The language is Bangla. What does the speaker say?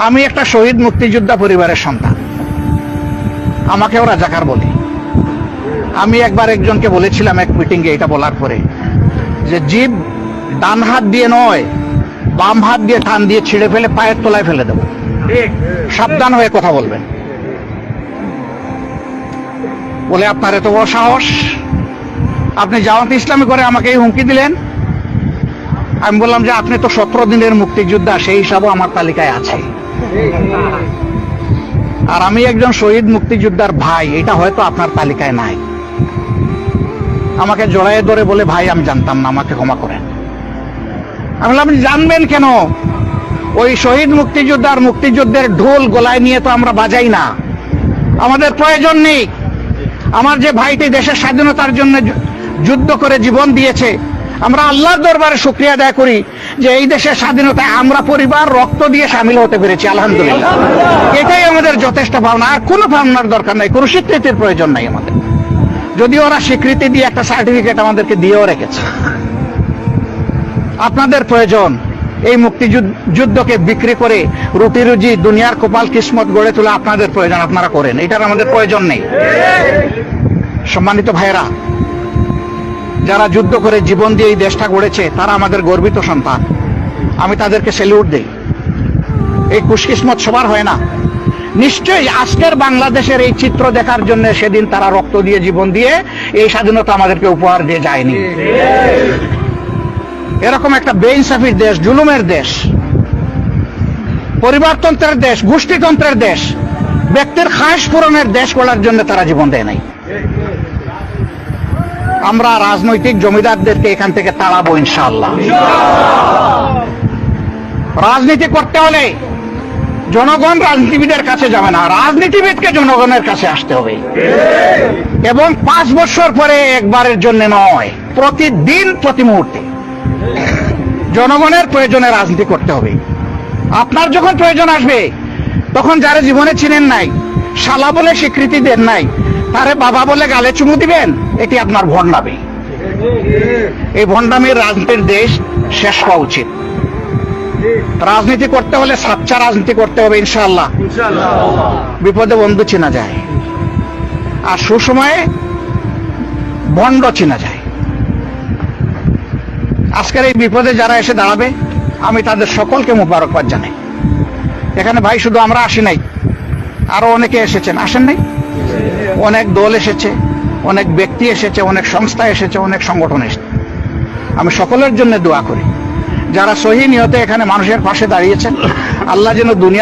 আমি একটা শহীদ মুক্তিযোদ্ধা পরিবারের সন্তান, আমাকেও রাজাকার বলে। আমি একবার একজনকে বলেছিলাম এক মিটিংয়ে এটা বলার পরে, যে জিভ ডান হাত দিয়ে নয় বাম হাত দিয়ে টান দিয়ে ছিঁড়ে ফেলে পায়ের তলায় ফেলে দেব, সাবধান হয়ে কথা বলবেন। বলে আপনার এত বড় সাহস, আপনি জামাত ইসলামী করে আমাকে এই হুমকি দিলেন? আমি বললাম যে আপনি তো 17 দিনের মুক্তিযোদ্ধা, সেই হিসাবও আমার তালিকায় আছে। আর আমি একজন শহীদ মুক্তিযোদ্ধার ভাই, এটা হয়তো আপনার তালিকায় নাই। আমাকে জড়াইয়ে ধরে বলে, ভাই আমি জানতাম না, আমাকে ক্ষমা করেন। আমি বললাম, আপনি জানবেন কেন? ওই শহীদ মুক্তিযোদ্ধার মুক্তিযুদ্ধের ঢোল গলায় নিয়ে তো আমরা বাজাই না, আমাদের প্রয়োজন নেই। আমার যে ভাইটি দেশের স্বাধীনতার জন্য যুদ্ধ করে জীবন দিয়েছে, আমরা আল্লাহর দরবারে শুকরিয়া আদায় করি যে এই দেশের স্বাধীনতায় আমরা পরিবার রক্ত দিয়ে সামিল হতে পেরেছি, আলহামদুলিল্লাহ। এটাই আমাদের যথেষ্ট ভাবনা, আর কোনো ভাবনার দরকার নাই, কোনো স্বীকৃতির প্রয়োজন নাই আমাদের। যদি ওরা স্বীকৃতি দিয়ে একটা সার্টিফিকেট আমাদেরকে দিয়েও রেখেছে। আপনাদের প্রয়োজন এই মুক্তিযুদ্ধকে বিক্রি করে রুটি রুজি দুনিয়ার কপাল কিসমত গড়ে তোলা, আপনাদের প্রয়োজন, আপনারা করেন, এটার আমাদের প্রয়োজন নেই। সম্মানিত ভাইয়েরা, যারা যুদ্ধ করে জীবন দিয়ে এই দেশটা গড়েছে তারা আমাদের গর্বিত সন্তান, আমি তাদেরকে স্যালুট দেই। এই খুশকিসমত সবার হয় না। নিশ্চয়ই আজকের বাংলাদেশের এই চিত্র দেখার জন্য সেদিন তারা রক্ত দিয়ে জীবন দিয়ে এই স্বাধীনতা আমাদেরকে উপহার দিয়ে যায়নি। এরকম একটা বেইনসাফির দেশ, জুলুমের দেশ, পরিবারতন্ত্রের দেশ, গোষ্ঠীতন্ত্রের দেশ, ব্যক্তির খাস পূরণের দেশ গড়ার জন্য তারা জীবন দেয় নাই। আমরা রাজনৈতিক জমিদারদেরকে এখান থেকে তাড়াবো ইনশাআল্লাহ। রাজনীতি করতে হলে জনগণ রাজনীতিবিদের কাছে যাবে না, রাজনীতিবিদকে জনগণের কাছে আসতে হবে। এবং 5 বছর পরে একবারের জন্য নয়, প্রতিদিন প্রতি মুহূর্তে জনগণের প্রয়োজনে রাজনীতি করতে হবে। আপনার যখন প্রয়োজন আসবে, তখন যারা জীবনে চিনেন নাই, শালা বলে স্বীকৃতি দেন নাই, তারে বাবা বলে গালে চুমু দিবেন, এটি আপনার ভণ্ডামি। এই ভণ্ডামির রাজনীতির দেশ শেষ হওয়া উচিত। রাজনীতি করতে হলে সাচ্চা রাজনীতি করতে হবে ইনশাআল্লাহ। বিপদে বন্ধু চেনা যায়, আর সুসময়ে ভণ্ড চেনা যায়। আজকের এই বিপদে যারা এসে দাঁড়াবে, আমি তাদের সকলকে মোবারকবাদ জানাই। এখানে ভাই শুধু আমরা আসি নাই, আরো অনেকে এসেছেন, আসেন নাই? অনেক দল এসেছে, অনেক ব্যক্তি এসেছে, অনেক সংস্থা এসেছে, অনেক সংগঠন এসেছে। আমি সকলের জন্য দোয়া করি, যারা সহি নিয়তে এখানে মানুষের পাশে দাঁড়িয়েছেন, আল্লাহ যেন দুনিয়া